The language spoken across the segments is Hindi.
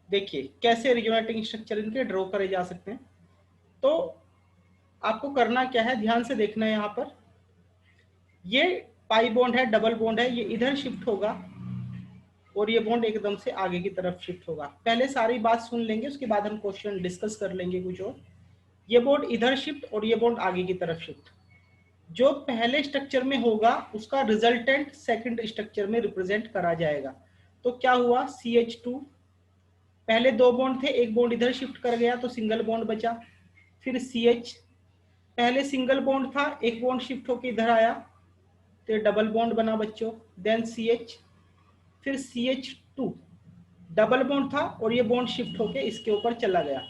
देखिए कैसे रिजोनेटिंग स्ट्रक्चर इनके ड्रॉ करे जा सकते हैं। तो आपको करना क्या है, ध्यान से देखना है। यहाँ पर ये पाई बॉन्ड है, डबल बॉन्ड है, ये इधर शिफ्ट होगा और ये बॉन्ड एकदम से आगे की तरफ शिफ्ट होगा। पहले सारी बात सुन लेंगे, उसके बाद हम क्वेश्चन डिस्कस कर लेंगे कुछ और। ये बॉन्ड इधर शिफ्ट और ये बॉन्ड आगे की तरफ शिफ्ट। जो पहले स्ट्रक्चर में होगा उसका रिजल्टेंट सेकंड स्ट्रक्चर में रिप्रेजेंट करा जाएगा। तो क्या हुआ, CH2, पहले दो बॉन्ड थे, एक बॉन्ड इधर शिफ्ट कर गया तो सिंगल बॉन्ड बचा। फिर CH, पहले सिंगल बॉन्ड था, एक बॉन्ड शिफ्ट होकर इधर आया तो डबल बॉन्ड बना बच्चों। देन CH, फिर CH2, डबल बॉन्ड था और ये बॉन्ड शिफ्ट होके इसके ऊपर चला गया।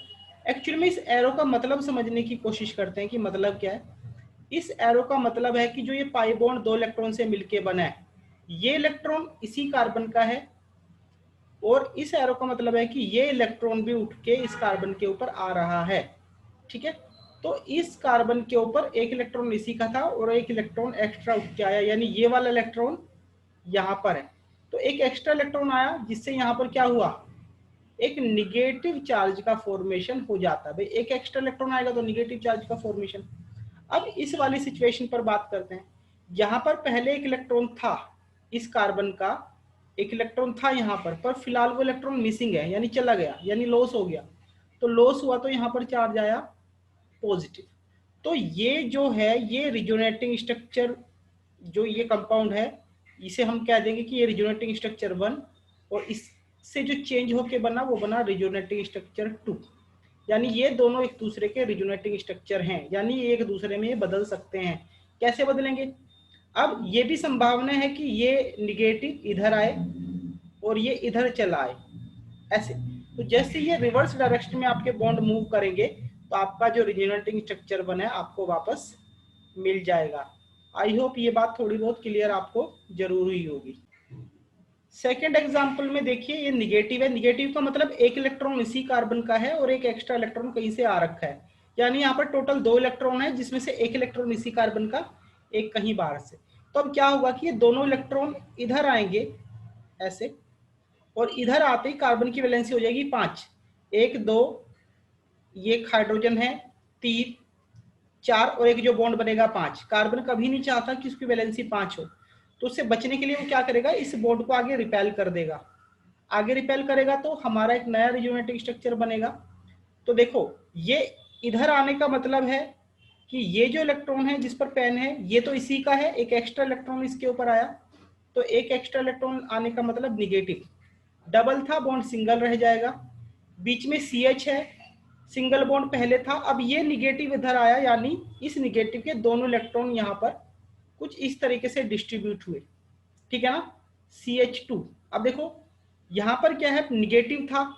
एक्चुअली में इस एरो का मतलब समझने की कोशिश करते हैं कि मतलब क्या है। इस एरो का मतलब है कि जो ये पाई बॉन्ड दो इलेक्ट्रॉन से मिलके बना है, ये इलेक्ट्रॉन इसी कार्बन का है, और इस एरो का मतलब है कि ये इलेक्ट्रॉन भी उठ के इस कार्बन के ऊपर आ रहा है। ठीक है, तो इस कार्बन के ऊपर एक इलेक्ट्रॉन इसी का था और एक इलेक्ट्रॉन एक्स्ट्रा उठ के आया, यानी ये वाला इलेक्ट्रॉन यहाँ पर है। तो एक एक्स्ट्रा इलेक्ट्रॉन आया जिससे यहाँ पर क्या हुआ, एक निगेटिव चार्ज का फॉर्मेशन हो जाता है। भाई एक एक्स्ट्रा इलेक्ट्रॉन आएगा तो निगेटिव चार्ज का फॉर्मेशन। अब इस वाली सिचुएशन पर बात करते हैं। यहाँ पर पहले एक इलेक्ट्रॉन था, इस कार्बन का एक इलेक्ट्रॉन था यहाँ पर फिलहाल वो इलेक्ट्रॉन मिसिंग है, यानी चला गया, यानी लॉस हो गया। तो लॉस हुआ तो यहाँ पर चार्ज आया पॉजिटिव। तो ये जो है ये रिजोनेटिंग स्ट्रक्चर, जो ये कंपाउंड है, इसे हम कह देंगे कि ये रिजोनेटिंग स्ट्रक्चर 1, और इससे जो चेंज होके बना वो बना रिजोनेटिंग स्ट्रक्चर 2। यानी ये दोनों एक दूसरे के रिजोनेटिंग स्ट्रक्चर हैं, यानी ये एक दूसरे में बदल सकते हैं। कैसे बदलेंगे, अब ये भी संभावना है कि ये निगेटिव इधर आए और ये इधर चला आए, ऐसे। तो जैसे ये रिवर्स डायरेक्शन में आपके बॉन्ड मूव करेंगे तो आपका जो रिजोनेटिंग स्ट्रक्चर बना है आपको वापस मिल जाएगा। आई होप ये बात थोड़ी बहुत क्लियर आपको जरूर हुई होगी। सेकेंड एग्जाम्पल में देखिए ये निगेटिव है। निगेटिव का मतलब एक इलेक्ट्रॉन इसी कार्बन का है और एक एक्स्ट्रा इलेक्ट्रॉन कहीं से आ रखा है, यानी यहाँ पर टोटल दो इलेक्ट्रॉन है जिसमें से एक इलेक्ट्रॉन इसी कार्बन का, एक कहीं बाहर से। तो अब क्या होगा कि ये दोनों इलेक्ट्रॉन इधर आएंगे ऐसे, और इधर आते ही कार्बन की वैलेंसी हो जाएगी 5, 1 2, ये हाइड्रोजन है 3 4, और एक जो बॉन्ड बनेगा 5। कार्बन कभी नहीं चाहता कि उसकी वैलेंसी 5 हो, तो उससे बचने के लिए वो क्या करेगा, इस बॉन्ड को आगे रिपेल कर देगा। आगे रिपेल करेगा तो हमारा एक नया रिजोनेटिंग स्ट्रक्चर बनेगा। तो देखो ये इधर आने का मतलब है कि ये जो इलेक्ट्रॉन है जिस पर पेन है ये तो इसी का है, एक एक्स्ट्रा इलेक्ट्रॉन इसके ऊपर आया, तो एक एक्स्ट्रा इलेक्ट्रॉन आने का मतलब निगेटिव। डबल था बॉन्ड सिंगल रह जाएगा, बीच में CH है, सिंगल बॉन्ड पहले था, अब ये निगेटिव इधर आया, यानी इस निगेटिव के दोनों इलेक्ट्रॉन यहाँ पर कुछ इस तरीके से डिस्ट्रीब्यूट हुए। ठीक है ना, CH2। अब देखो यहाँ पर क्या है, निगेटिव था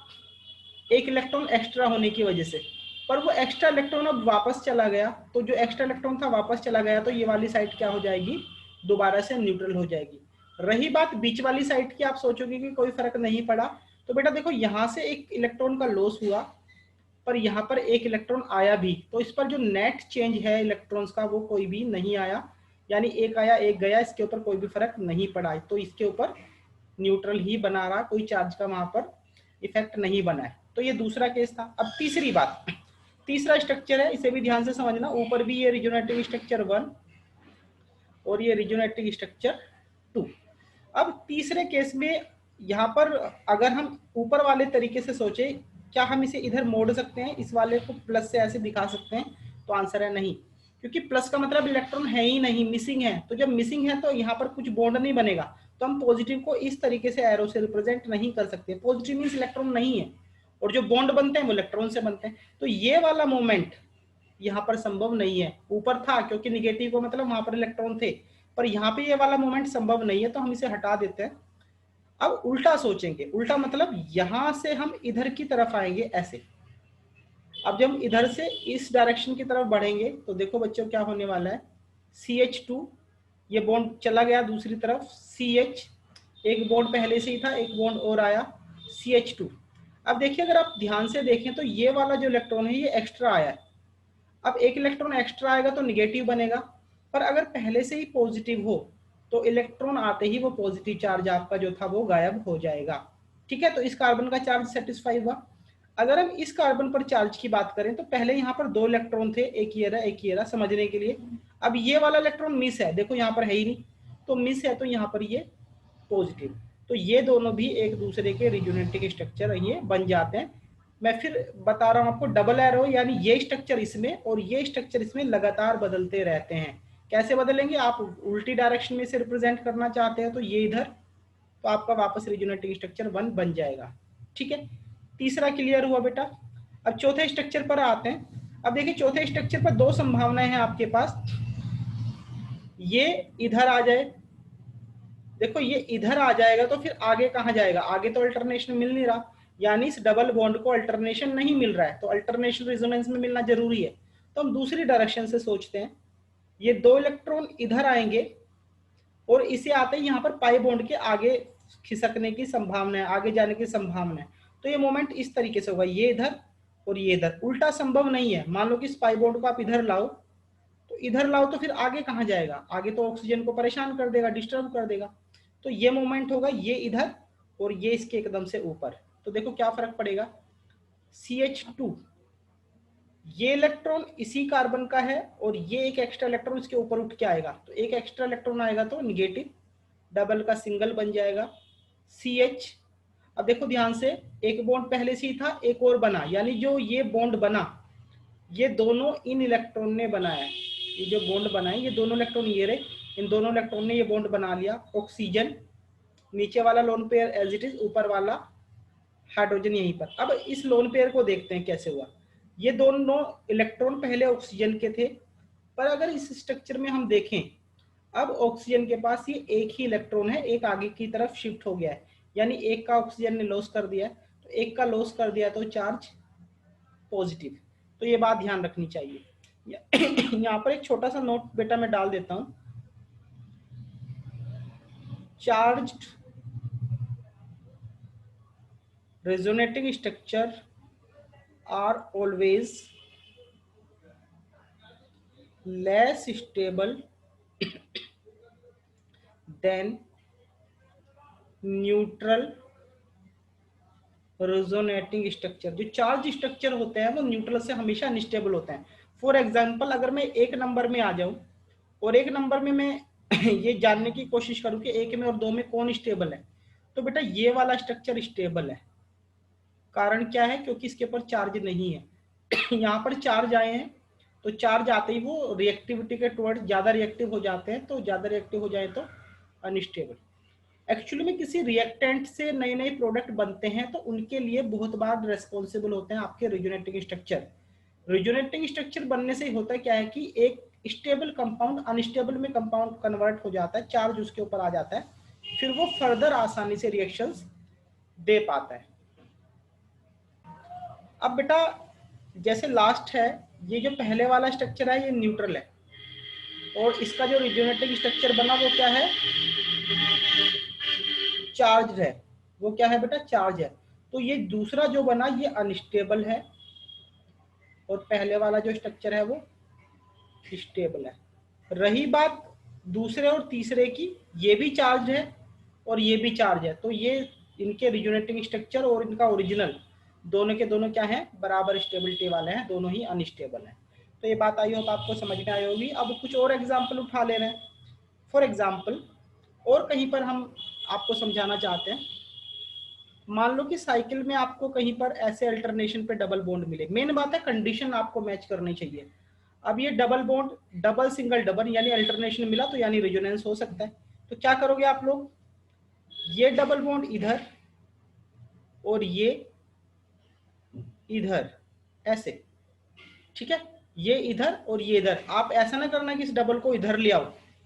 एक इलेक्ट्रॉन एक्स्ट्रा होने की वजह से, पर वो एक्स्ट्रा इलेक्ट्रॉन अब वापस चला गया, तो जो एक्स्ट्रा इलेक्ट्रॉन था वापस चला गया, तो ये वाली साइड क्या हो जाएगी, दोबारा से न्यूट्रल हो जाएगी। रही बात बीच वाली साइड की, आप सोचोगे कि कोई फर्क नहीं पड़ा, तो बेटा देखो यहाँ से एक इलेक्ट्रॉन का लॉस हुआ पर यहाँ पर एक इलेक्ट्रॉन आया भी, तो इस पर जो नेट चेंज है इलेक्ट्रॉन्स का वो कोई भी नहीं आया, यानी एक आया एक गया, इसके ऊपर कोई भी फर्क नहीं पड़ा, तो इसके ऊपर न्यूट्रल ही बना रहा, कोई चार्ज का वहां पर इफेक्ट नहीं बना है। तो ये दूसरा केस था। अब तीसरी बात, तीसरा स्ट्रक्चर है, इसे भी ध्यान से समझना। ऊपर भी ये रिजोनेटिंग स्ट्रक्चर 1 और ये रिजोनेटिंग स्ट्रक्चर 2। अब तीसरे केस में यहाँ पर अगर हम ऊपर वाले तरीके से सोचे, क्या हम इसे इधर मोड़ सकते हैं, इस वाले को प्लस से ऐसे दिखा सकते हैं, तो आंसर है नहीं, क्योंकि प्लस का मतलब इलेक्ट्रॉन है ही नहीं, मिसिंग है। तो जब मिसिंग है तो यहाँ पर कुछ बॉन्ड नहीं बनेगा, तो हम पॉजिटिव को इस तरीके से एरो से रिप्रेजेंट नहीं कर सकते। पॉजिटिव मीन्स इलेक्ट्रॉन नहीं है, और जो बॉन्ड बनते हैं वो इलेक्ट्रॉन से बनते हैं, तो ये वाला मोमेंट यहाँ पर संभव नहीं है। ऊपर था क्योंकि निगेटिव को मतलब वहां पर इलेक्ट्रॉन थे, पर यहाँ पे ये वाला मोमेंट संभव नहीं है, तो हम इसे हटा देते हैं। अब उल्टा सोचेंगे, उल्टा मतलब यहां से हम इधर की तरफ आएंगे ऐसे। अब जब हम इधर से इस डायरेक्शन की तरफ बढ़ेंगे तो देखो बच्चों क्या होने वाला है, CH2, ये बॉन्ड चला गया दूसरी तरफ, CH, एक बॉन्ड पहले से ही था, एक बॉन्ड और आया, CH2। अब देखिए अगर आप ध्यान से देखें तो ये वाला जो इलेक्ट्रॉन है ये एक्स्ट्रा आया है। अब एक इलेक्ट्रॉन एक्स्ट्रा आएगा तो निगेटिव बनेगा, पर अगर पहले से ही पॉजिटिव हो तो इलेक्ट्रॉन आते ही वो पॉजिटिव चार्ज आपका जो था वो गायब हो जाएगा। ठीक है, तो इस कार्बन का चार्ज सेटिस्फाई हुआ। अगर हम इस कार्बन पर चार्ज की बात करें तो पहले यहाँ पर 2 इलेक्ट्रॉन थे, एक ये रहा, एक ये रहा, समझने के लिए। अब ये वाला इलेक्ट्रॉन मिस है, देखो यहाँ पर है ही नहीं, तो मिस है तो यहाँ पर ये पॉजिटिव, तो ये दोनों भी एक दूसरे के रिजोनेटिंग स्ट्रक्चर ये बन जाते हैं। मैं फिर बता रहा हूँ आपको, डबल एरो यानी ये स्ट्रक्चर इसमें और ये स्ट्रक्चर इसमें लगातार बदलते रहते हैं। कैसे बदलेंगे, आप उल्टी डायरेक्शन में से रिप्रेजेंट करना चाहते हैं तो ये इधर, तो आपका वापस रिजोनेटिंग स्ट्रक्चर 1 बन जाएगा। ठीक है, तीसरा क्लियर हुआ बेटा। अब चौथे स्ट्रक्चर पर आते हैं। अब देखिए चौथे स्ट्रक्चर पर 2 संभावनाएं हैं आपके पास, ये इधर आ जाए, देखो ये इधर आ जाएगा तो फिर आगे कहाँ जाएगा, आगे तो अल्टरनेशन मिल नहीं रहा, यानी इस डबल बॉन्ड को अल्टरनेशन नहीं मिल रहा है, तो अल्टरनेशन रेजोनेंस में मिलना जरूरी है। तो हम दूसरी डायरेक्शन से सोचते हैं, ये 2 इलेक्ट्रॉन इधर आएंगे और इसे आते ही यहाँ पर पाई बॉन्ड के आगे खिसकने की संभावना है, आगे जाने की संभावना है। तो ये मोमेंट इस तरीके से होगा, ये इधर और ये इधर, उल्टा संभव नहीं है। मान लो कि स्पाई बॉन्ड को आप इधर लाओ, तो इधर लाओ तो फिर आगे कहाँ जाएगा, आगे तो ऑक्सीजन को परेशान कर देगा, डिस्टर्ब कर देगा। तो ये मोमेंट होगा ये इधर और ये इसके एकदम से ऊपर। तो देखो क्या फर्क पड़ेगा, CH2 ये इलेक्ट्रॉन इसी कार्बन का है और ये एक एक्स्ट्रा इलेक्ट्रॉन इसके ऊपर उठ के आएगा, तो एक एक्स्ट्रा इलेक्ट्रॉन आएगा तो निगेटिव, डबल का सिंगल बन जाएगा CH। अब देखो ध्यान से, एक बॉन्ड पहले से ही था, एक और बना, यानी जो ये बॉन्ड बना ये दोनों इन इलेक्ट्रॉन ने बनाया है। ये जो बॉन्ड बना है ये दोनों इलेक्ट्रॉन ये रहे, इन दोनों इलेक्ट्रॉन ने ये बॉन्ड बना लिया। ऑक्सीजन नीचे वाला lone pair as it is, ऊपर वाला हाइड्रोजन यहीं पर। अब इस लोन पेयर को देखते हैं कैसे हुआ। ये दोनों इलेक्ट्रॉन पहले ऑक्सीजन के थे, पर अगर इस स्ट्रक्चर में हम देखें, अब ऑक्सीजन के पास ये एक ही इलेक्ट्रॉन है, एक आगे की तरफ शिफ्ट हो गया है, यानी एक का ऑक्सीजन ने लॉस कर दिया है, तो एक का लॉस कर दिया तो चार्ज पॉजिटिव। तो ये बात ध्यान रखनी चाहिए। यहाँ पर एक छोटा सा नोट बेटा मैं डाल देता हूं, charged resonating structure are always less stable than neutral resonating structure। जो चार्ज स्ट्रक्चर होते हैं वो न्यूट्रल से हमेशा अनस्टेबल होते हैं। फॉर एग्जांपल अगर मैं एक नंबर में आ जाऊं और एक नंबर में मैं ये जानने की कोशिश करूं कि एक में और 2 में कौन स्टेबल है, तो बेटा ये वाला स्ट्रक्चर स्टेबल है। कारण क्या है, क्योंकि इसके ऊपर चार्ज नहीं है। यहाँ पर चार्ज आए हैं, तो चार्ज आते ही वो रिएक्टिविटी के टुवर्ड्स ज्यादा रिएक्टिव हो जाते हैं, तो ज्यादा रिएक्टिव हो जाए तो अनस्टेबल। एक्चुअली में किसी रिएक्टेंट से नए नए प्रोडक्ट बनते हैं तो उनके लिए बहुत बार रेस्पॉन्सिबल होते हैं आपके रिजोनेटिंग स्ट्रक्चर। रिजोनेटिंग स्ट्रक्चर बनने से होता क्या है कि एक स्टेबल कंपाउंड अनस्टेबल में कंपाउंड कन्वर्ट हो जाता है, चार्ज उसके ऊपर आ जाता है, फिर वो फर्दर आसानी से रिएक्शंस दे पाता है। अब बेटा जैसे लास्ट है, ये जो पहले वाला स्ट्रक्चर है ये न्यूट्रल है, और इसका जो रिजोनेटिंग स्ट्रक्चर बना वो क्या है, चार्ज है। वो क्या है बेटा, चार्ज है। तो ये दूसरा जो बना ये अनस्टेबल है, और पहले वाला जो स्ट्रक्चर है वो स्टेबल है। रही बात दूसरे और तीसरे की, ये भी चार्ज है और ये भी चार्ज है, तो ये इनके रिजोनेटिंग स्ट्रक्चर और इनका ओरिजिनल दोनों के दोनों क्या है, बराबर स्टेबिलिटी वाले हैं, दोनों ही अनस्टेबल हैं। तो ये बात आई होगा आपको समझ में आई होगी। अब कुछ और एग्जाम्पल उठा ले रहे हैं। फॉर एग्जाम्पल और कहीं पर हम आपको समझाना चाहते हैं, मान लो कि साइकिल में आपको कहीं पर ऐसे अल्टरनेशन पे डबल बॉन्ड मिले, मेन बात है कंडीशन आपको मैच करनी चाहिए। अब ये double bond double single double यानी अल्टरनेशन मिला, तो यानी रेजोनेंस हो सकता है। तो क्या करोगे आप लोग, ये डबल बॉन्ड इधर और ये इधर ऐसे, ठीक है, ये इधर और ये इधर। आप ऐसा ना करना कि इस डबल को इधर ले आओ,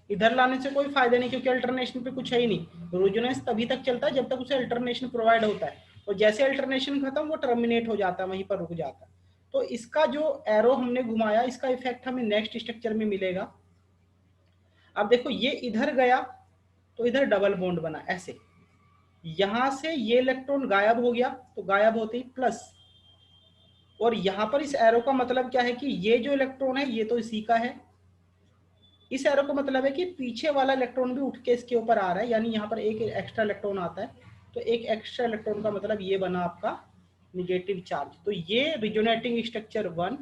इधर लाने से कोई फायदा नहीं, क्योंकि अल्टरनेशन पे कुछ है ही नहीं। रेजोनेंस तभी तक चलता है जब तक उसे अल्टरनेशन प्रोवाइड होता है, और जैसे अल्टरनेशन खत्म वो टर्मिनेट हो जाता है, वहीं पर रुक जाता है। तो इसका जो एरो हमने घुमाया, इसका इफेक्ट हमें नेक्स्ट स्ट्रक्चर में मिलेगा। अब देखो ये इधर गया तो इधर डबल बॉन्ड बना ऐसे, यहां से ये इलेक्ट्रॉन गायब हो गया, तो गायब होते ही प्लस, और यहां पर इस एरो का मतलब क्या है कि ये जो इलेक्ट्रॉन है ये तो इसी का है। इस एरो का मतलब है कि पीछे वाला इलेक्ट्रॉन भी उठ के इसके ऊपर आ रहा है, यानी यहाँ पर एक एक्स्ट्रा इलेक्ट्रॉन आता है, तो एक एक्स्ट्रा इलेक्ट्रॉन का मतलब ये बना आपका निगेटिव चार्ज। तो ये रिजोनेटिंग स्ट्रक्चर 1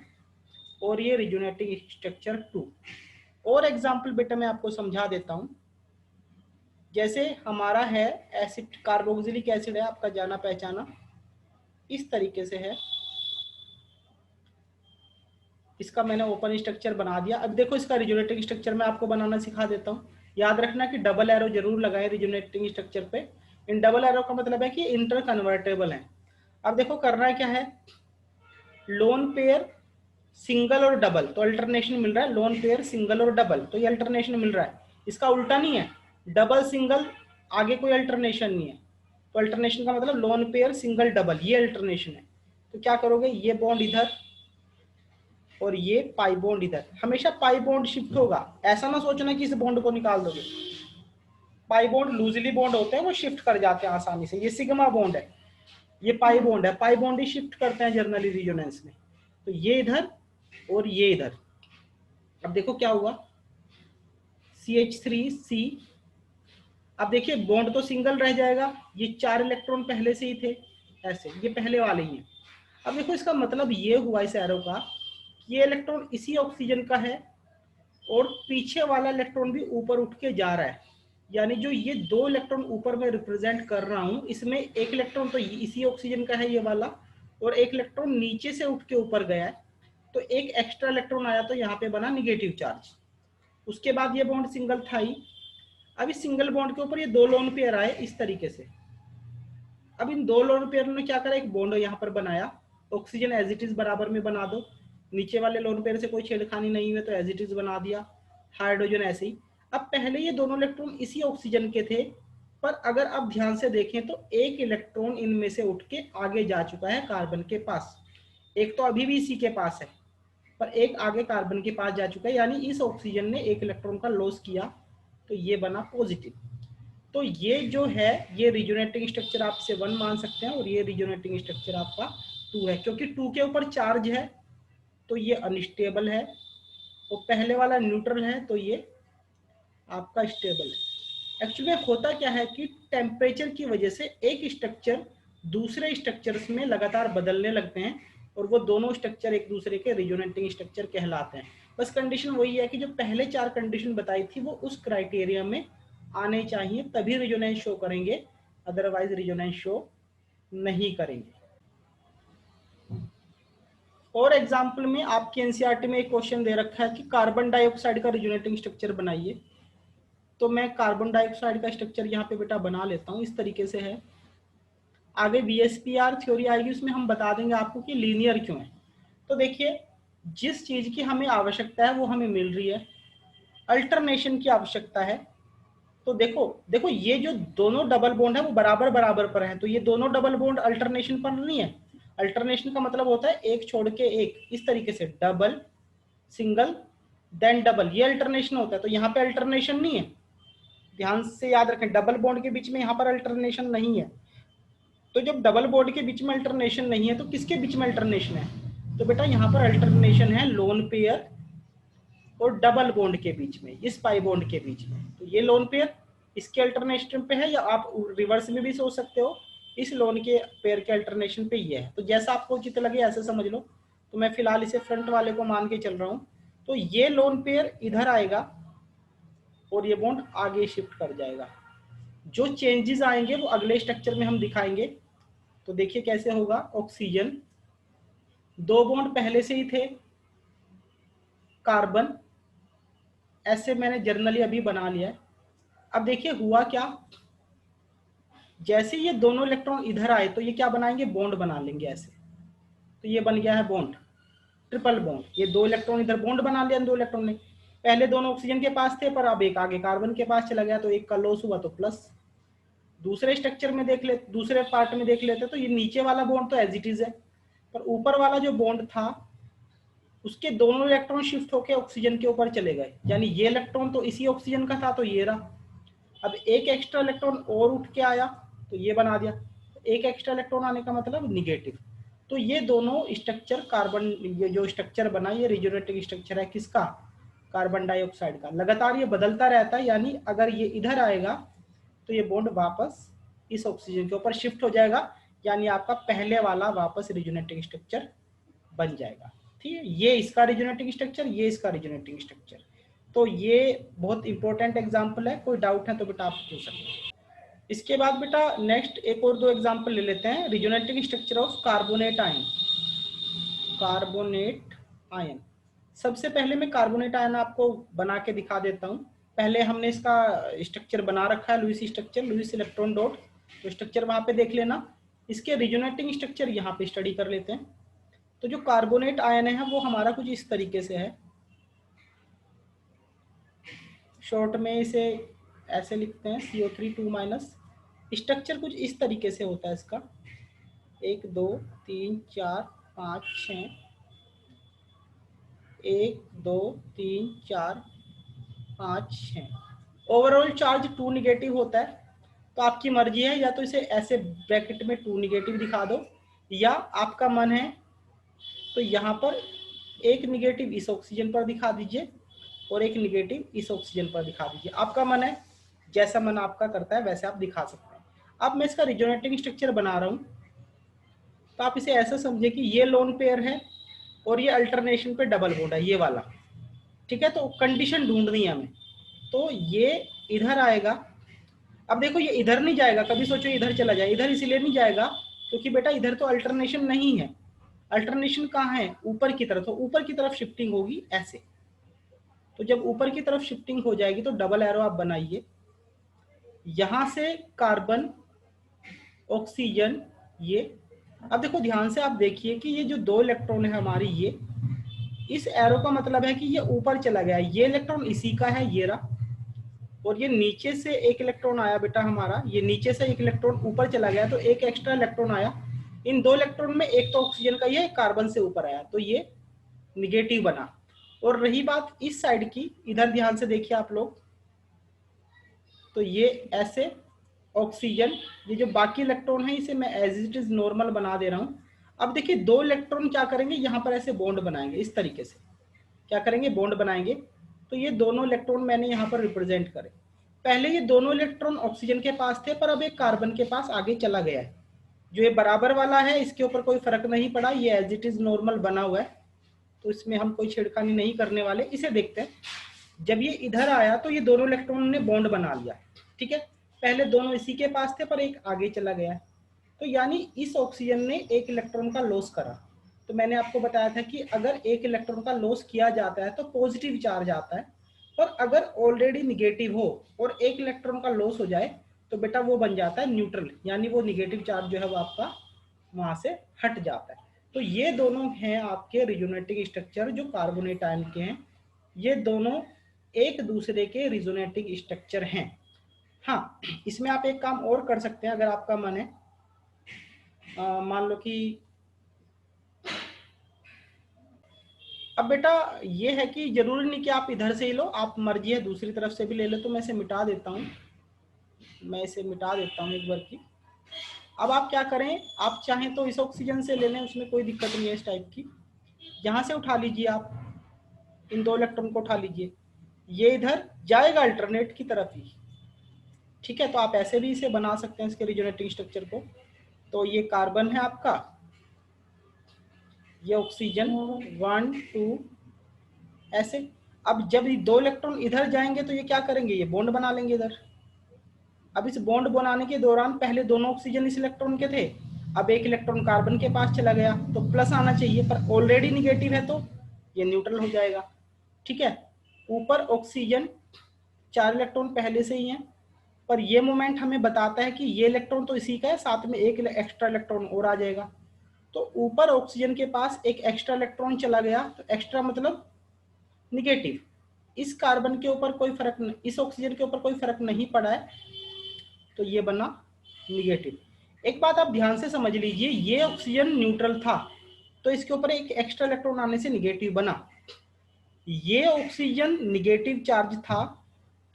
और ये रिजोनेटिंग स्ट्रक्चर 2। और एग्जाम्पल बेटा मैं आपको समझा देता हूं। जैसे हमारा है एसिड, कार्बोक्सिलिक एसिड है आपका जाना पहचाना, इस तरीके से है। इसका मैंने ओपन स्ट्रक्चर बना दिया। अब देखो इसका रिजोनेटिंग स्ट्रक्चर मैं आपको बनाना सिखा देता हूँ। याद रखना कि डबल एरो जरूर लगाए रिजोनेटिंग स्ट्रक्चर पे। इन डबल एरो का मतलब है कि इंटर कन्वर्टेबल है। अब देखो करना क्या है, लोन पेयर सिंगल और डबल, तो अल्टरनेशन मिल रहा है। लोन पेयर सिंगल और डबल, तो ये अल्टरनेशन मिल रहा है। इसका उल्टा नहीं है, डबल सिंगल आगे कोई अल्टरनेशन नहीं है। तो अल्टरनेशन का मतलब लोन पेयर सिंगल डबल, ये अल्टरनेशन है। तो क्या करोगे, ये बॉन्ड इधर और ये पाई बॉन्ड इधर। हमेशा पाई बॉन्ड शिफ्ट होगा, ऐसा ना सोचना कि इस बॉन्ड को निकाल दोगे। पाई बॉन्ड लूजली बॉन्ड होते हैं, वो शिफ्ट कर जाते हैं आसानी से। ये सिग्मा बॉन्ड है, ये पाई बॉन्ड है, पाई बॉन्ड ही शिफ्ट करते हैं जर्नली रिजोनेंस में। तो ये इधर और ये इधर। अब देखो क्या हुआ, CH3C। अब देखिए बॉन्ड तो सिंगल रह जाएगा, ये 4 इलेक्ट्रॉन पहले से ही थे ऐसे, ये पहले वाले ही हैं। अब देखो इसका मतलब ये हुआ इस एरो का, ये इलेक्ट्रॉन इसी ऑक्सीजन का है और पीछे वाला इलेक्ट्रॉन भी ऊपर उठ के जा रहा है। यानी जो ये 2 इलेक्ट्रॉन ऊपर में रिप्रेजेंट कर रहा हूं, इसमें एक इलेक्ट्रॉन तो इसी ऑक्सीजन का है ये वाला, और एक इलेक्ट्रॉन नीचे से उठ के ऊपर गया है। तो एक एक्स्ट्रा इलेक्ट्रॉन आया, तो यहाँ पे बना निगेटिव चार्ज। उसके बाद ये बॉन्ड सिंगल था ही। अब इस सिंगल बॉन्ड के ऊपर ये 2 लोन पेयर आए इस तरीके से। अब इन 2 लोन पेयर ने क्या करा, एक बॉन्ड यहाँ पर बनाया। ऑक्सीजन एज इट इज बराबर में बना दो, नीचे वाले लोन पेयर से कोई छेड़खानी नहीं हुई तो एज इट इज बना दिया। हाइड्रोजन ऐसे ही। अब पहले ये दोनों इलेक्ट्रॉन इसी ऑक्सीजन के थे, पर अगर आप ध्यान से देखें तो एक इलेक्ट्रॉन इनमें से उठ के आगे जा चुका है कार्बन के पास। एक तो अभी भी इसी के पास है, पर एक आगे कार्बन के पास जा चुका है। यानी इस ऑक्सीजन ने एक इलेक्ट्रॉन का लॉस किया, तो ये बना पॉजिटिव। तो ये जो है, ये रिजोनेटिंग स्ट्रक्चर आप इसे 1 मान सकते हैं और ये रिजोनेटिंग स्ट्रक्चर आपका 2 है। क्योंकि 2 के ऊपर चार्ज है तो ये अनस्टेबल है, और पहले वाला न्यूट्रल है तो ये आपका स्टेबल है। एक्चुअली में होता क्या है कि टेम्परेचर की वजह से एक स्ट्रक्चर दूसरे स्ट्रक्चर्स में लगातार बदलने लगते हैं, और वो दोनों स्ट्रक्चर एक दूसरे के रिजोनेटिंग स्ट्रक्चर कहलाते हैं। बस कंडीशन वही है कि जो पहले 4 कंडीशन बताई थी वो उस क्राइटेरिया में आने चाहिए, तभी रिजोनेंस शो करेंगे, अदरवाइज रिजोनेंस शो नहीं करेंगे। और एग्जाम्पल में आपकी एनसीईआरटी में एक क्वेश्चन दे रखा है कि कार्बन डाइऑक्साइड का रिजोनेटिंग स्ट्रक्चर बनाइए। तो मैं कार्बन डाइऑक्साइड का स्ट्रक्चर यहाँ पे बेटा बना लेता हूँ, इस तरीके से है। आगे VSPR थ्योरी आएगी, उसमें हम बता देंगे आपको कि लीनियर क्यों है। तो देखिए, जिस चीज की हमें आवश्यकता है वो हमें मिल रही है, अल्टरनेशन की आवश्यकता है। तो देखो देखो ये जो दोनों डबल बॉन्ड है वो बराबर बराबर पर है, तो ये दोनों डबल बॉन्ड अल्टरनेशन पर नहीं है। अल्टरनेशन का मतलब होता है एक छोड़ के एक, इस तरीके से डबल सिंगल देन डबल, ये अल्टरनेशन होता है। तो यहाँ पे अल्टरनेशन नहीं है, ध्यान से याद रखें, डबल बॉन्ड के बीच में यहाँ पर अल्टरनेशन नहीं है। तो जब डबल बॉन्ड के बीच में अल्टरनेशन नहीं है तो किसके बीच में अल्टरनेशन है, तो बेटा यहाँ पर अल्टरनेशन है लोन पेयर और डबल बॉन्ड के बीच में, इस पाई बॉन्ड के बीच में। तो ये लोन पेयर इसके अल्टरनेशन पे है, या आप रिवर्स में भी सोच सकते हो, इस लोन के पेयर के अल्टरनेशन पे ये है। तो जैसा आपको उचित लगे ऐसे समझ लो। तो मैं फिलहाल इसे फ्रंट वाले को मान के चल रहा हूँ। तो ये लोन पेयर इधर आएगा और ये बॉन्ड आगे शिफ्ट कर जाएगा। जो चेंजेस आएंगे वो अगले स्ट्रक्चर में हम दिखाएंगे। तो देखिए कैसे होगा, ऑक्सीजन 2 बॉन्ड पहले से ही थे, कार्बन ऐसे मैंने जर्नली अभी बना लिया है। अब देखिए हुआ क्या, जैसे ये दोनों इलेक्ट्रॉन इधर आए तो ये क्या बनाएंगे, बॉन्ड बना लेंगे ऐसे। तो ये बन गया है बॉन्ड, ट्रिपल बॉन्ड। ये 2 इलेक्ट्रॉन इधर बॉन्ड बना लिया, 2 इलेक्ट्रॉन ने। पहले दोनों ऑक्सीजन के पास थे, पर अब एक आगे कार्बन के पास चला गया, तो एक का लॉस हुआ तो प्लस। दूसरे स्ट्रक्चर में देख ले, दूसरे पार्ट में देख लेते तो ये नीचे वाला बॉन्ड तो एज इट इज है, पर ऊपर वाला जो बॉन्ड था उसके दोनों इलेक्ट्रॉन शिफ्ट होकर ऑक्सीजन के ऊपर चले गए। यानी ये इलेक्ट्रॉन तो इसी ऑक्सीजन का था, तो ये रहा। अब एक एक्स्ट्रा इलेक्ट्रॉन और उठ के आया तो ये बना दिया। एक एक्स्ट्रा इलेक्ट्रॉन आने का मतलब निगेटिव। तो ये दोनों स्ट्रक्चर कार्बन, ये जो स्ट्रक्चर बना ये रिजोनेटिंग स्ट्रक्चर है किसका, कार्बन डाइऑक्साइड का। लगातार ये बदलता रहता है, यानी अगर ये इधर आएगा तो ये बॉन्ड वापस इस ऑक्सीजन के ऊपर शिफ्ट हो जाएगा, यानी आपका पहले वाला वापस रिजोनेटिंग स्ट्रक्चर बन जाएगा। ठीक है, ये इसका रिजोनेटिंग स्ट्रक्चर, ये इसका रिजोनेटिंग स्ट्रक्चर। तो ये बहुत इंपॉर्टेंट एग्जांपल है, कोई डाउट है तो बेटा आप पूछ सकते हैं। इसके बाद बेटा नेक्स्ट एक और दो एग्जांपल ले लेते हैं। Resonating structure of carbonate ion. Carbonate ion, सबसे पहले मैं कार्बोनेट आयन आपको बना के दिखा देता हूँ। पहले हमने इसका स्ट्रक्चर बना रखा है, Lewis structure, Lewis electron dot, तो स्ट्रक्चर वहां पे देख लेना। इसके रिजोनेटिंग स्ट्रक्चर यहाँ पे स्टडी कर लेते हैं। तो जो कार्बोनेट आयन है वो हमारा कुछ इस तरीके से है, शॉर्ट में इसे ऐसे लिखते हैं CO3 2-। स्ट्रक्चर कुछ इस तरीके से होता है इसका, 1 2 3 4 5 6, 1 2 3 4 5 6। ओवरऑल चार्ज 2 निगेटिव होता है। तो आपकी मर्जी है, या तो इसे ऐसे ब्रैकेट में 2 निगेटिव दिखा दो, या आपका मन है तो यहाँ पर एक निगेटिव इस ऑक्सीजन पर दिखा दीजिए और एक निगेटिव इस ऑक्सीजन पर दिखा दीजिए। आपका मन है, जैसा मन आपका करता है वैसे आप दिखा सकते हैं। अब मैं इसका रिजोनेटिंग स्ट्रक्चर बना रहा हूँ, तो आप इसे ऐसा समझे कि ये लोन पेयर है और ये अल्टरनेशन पे डबल बॉन्ड है, ये वाला। ठीक है, तो कंडीशन ढूंढनी है हमें। तो ये इधर आएगा। अब देखो ये इधर नहीं जाएगा, कभी सोचो इधर चला जाए, इधर इसलिए नहीं जाएगा क्योंकि बेटा इधर तो अल्टरनेशन नहीं है। अल्टरनेशन कहाँ है? ऊपर की तरफ। तो ऊपर की तरफ शिफ्टिंग होगी ऐसे। तो जब ऊपर की तरफ शिफ्टिंग हो जाएगी तो डबल एरो आप बनाइए, यहां से कार्बन, ऑक्सीजन, ये। अब देखो ध्यान से आप देखिए कि ये जो 2 इलेक्ट्रॉन है हमारी, ये इस एरो का मतलब है कि ये ऊपर चला गया, ये इलेक्ट्रॉन इसी का है, ये रहा। और ये नीचे से एक इलेक्ट्रॉन आया बेटा हमारा, ये नीचे से एक इलेक्ट्रॉन ऊपर चला गया, तो एक एक्स्ट्रा इलेक्ट्रॉन आया। इन 2 इलेक्ट्रॉन में एक तो ऑक्सीजन का, ये कार्बन से ऊपर आया, तो ये निगेटिव बना। और रही बात इस साइड की, इधर ध्यान से देखिए आप लोग, तो ये ऐसे ऑक्सीजन, ये जो बाकी इलेक्ट्रॉन है इसे मैं एज इट इज नॉर्मल बना दे रहा हूं। अब देखिए 2 इलेक्ट्रॉन क्या करेंगे, यहां पर ऐसे बॉन्ड बनाएंगे इस तरीके से। क्या करेंगे? बॉन्ड बनाएंगे। तो ये दोनों इलेक्ट्रॉन मैंने यहाँ पर रिप्रेजेंट करे। पहले ये दोनों इलेक्ट्रॉन ऑक्सीजन के पास थे, पर अब एक कार्बन के पास आगे चला गया है। जो ये बराबर वाला है इसके ऊपर कोई फर्क नहीं पड़ा, ये एज इट इज नॉर्मल बना हुआ है, तो इसमें हम कोई छेड़खानी नहीं करने वाले। इसे देखते हैं, जब ये इधर आया तो ये दोनों इलेक्ट्रॉन ने बॉन्ड बना लिया। ठीक है, पहले दोनों इसी के पास थे पर एक आगे चला गया, तो यानी इस ऑक्सीजन ने एक इलेक्ट्रॉन का लॉस करा। तो मैंने आपको बताया था कि अगर एक इलेक्ट्रॉन का लॉस किया जाता है तो पॉजिटिव चार्ज आता है, पर अगर ऑलरेडी निगेटिव हो और एक इलेक्ट्रॉन का लॉस हो जाए तो बेटा वो बन जाता है न्यूट्रल, यानी वो निगेटिव चार्ज जो है वो आपका वहां से हट जाता है। तो ये दोनों हैं आपके रिजोनेटिंग स्ट्रक्चर जो कार्बोनेट आयन के हैं, ये दोनों एक दूसरे के रिजोनेटिंग स्ट्रक्चर हैं। हाँ, इसमें आप एक काम और कर सकते हैं अगर आपका मन है। मान लो कि अब बेटा ये है कि जरूरी नहीं कि आप इधर से ही लो, आप मर्जी है दूसरी तरफ से भी ले लो। तो मैं इसे मिटा देता हूँ, एक बार की। अब आप क्या करें, आप चाहें तो इस ऑक्सीजन से ले लें, उसमें कोई दिक्कत नहीं है इस टाइप की। यहाँ से उठा लीजिए, आप इन 2 इलेक्ट्रॉन को उठा लीजिए, ये इधर जाएगा अल्टरनेट की तरफ ही। ठीक है, तो आप ऐसे भी इसे बना सकते हैं इसके रिजोनेटिंग स्ट्रक्चर को। तो ये कार्बन है आपका, ये ऑक्सीजन 1 2 ऐसे। अब जब ये 2 इलेक्ट्रॉन इधर जाएंगे तो ये क्या करेंगे, ये बॉन्ड बना लेंगे इधर। अब इस बॉन्ड बनाने के दौरान पहले दोनों ऑक्सीजन इस इलेक्ट्रॉन के थे, अब एक इलेक्ट्रॉन कार्बन के पास चला गया तो प्लस आना चाहिए, पर ऑलरेडी निगेटिव है तो ये न्यूट्रल हो जाएगा। ठीक है, ऊपर ऑक्सीजन 4 इलेक्ट्रॉन पहले से ही हैं, पर ये मोमेंट हमें बताता है कि ये इलेक्ट्रॉन तो इसी का है, साथ में एक एक्स्ट्रा इलेक्ट्रॉन और आ जाएगा। तो ऊपर ऑक्सीजन के पास एक एक्स्ट्रा इलेक्ट्रॉन चला गया, तो एक्स्ट्रा मतलब निगेटिव। इस कार्बन के ऊपर कोई फर्क नहीं, इस ऑक्सीजन के ऊपर कोई फर्क नहीं पड़ा है, तो ये बना निगेटिव। एक बात आप ध्यान से समझ लीजिए, ये ऑक्सीजन न्यूट्रल था तो इसके ऊपर एक एक्स्ट्रा इलेक्ट्रॉन आने से निगेटिव बना। ये ऑक्सीजन निगेटिव चार्ज था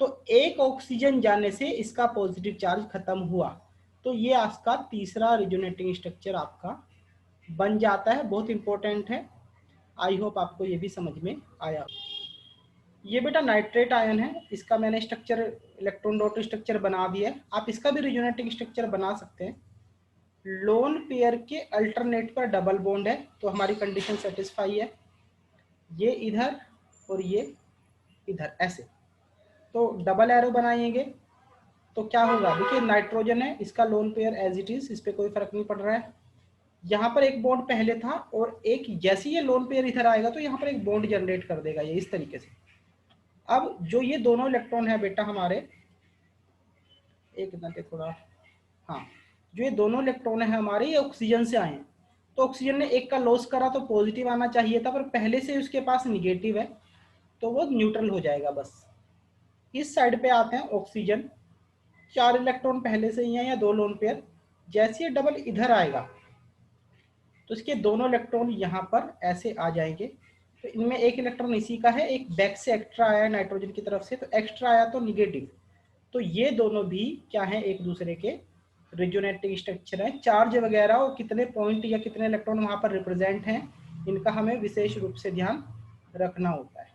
तो एक ऑक्सीजन जाने से इसका पॉजिटिव चार्ज खत्म हुआ, तो ये आपका तीसरा रिजोनेटिंग स्ट्रक्चर आपका बन जाता है। बहुत इंपॉर्टेंट है, आई होप आपको ये भी समझ में आया। ये बेटा नाइट्रेट आयन है, इसका मैंने स्ट्रक्चर इलेक्ट्रॉन डॉट स्ट्रक्चर बना दिया है। आप इसका भी रिजोनेटिंग स्ट्रक्चर बना सकते हैं। लोन पेयर के अल्टरनेट पर डबल बॉन्ड है तो हमारी कंडीशन सेटिस्फाई है। ये इधर और ये इधर ऐसे, तो डबल एरो बनाएंगे तो क्या होगा, देखिए नाइट्रोजन है, इसका lone pair as it is, इस पर कोई फर्क नहीं पड़ रहा है। यहाँ पर एक बॉन्ड पहले था और एक जैसे ये लोन पेयर इधर आएगा तो यहाँ पर एक बॉन्ड जनरेट कर देगा ये इस तरीके से। अब जो ये दोनों इलेक्ट्रॉन है बेटा हमारे, एक मिनट थोड़ा, हाँ, जो ये दोनों इलेक्ट्रॉन है हमारे ये ऑक्सीजन से आए हैं, तो ऑक्सीजन ने एक का लॉस करा तो पॉजिटिव आना चाहिए था, पर पहले से उसके पास निगेटिव है तो वो न्यूट्रल हो जाएगा बस। इस साइड पे आते हैं ऑक्सीजन, 4 इलेक्ट्रॉन पहले से ही हैं या 2 लोन पेयर, जैसे ये डबल इधर आएगा तो इसके दोनों इलेक्ट्रॉन यहाँ पर ऐसे आ जाएंगे। तो इनमें एक इलेक्ट्रॉन इसी का है, एक बैक से एक्स्ट्रा आया नाइट्रोजन की तरफ से, तो एक्स्ट्रा आया तो निगेटिव। तो ये दोनों भी क्या है, एक दूसरे के रिजोनेटिंग स्ट्रक्चर है। चार्ज वगैरह और कितने पॉइंट या कितने इलेक्ट्रॉन वहां पर रिप्रेजेंट हैं, इनका हमें विशेष रूप से ध्यान रखना होता है।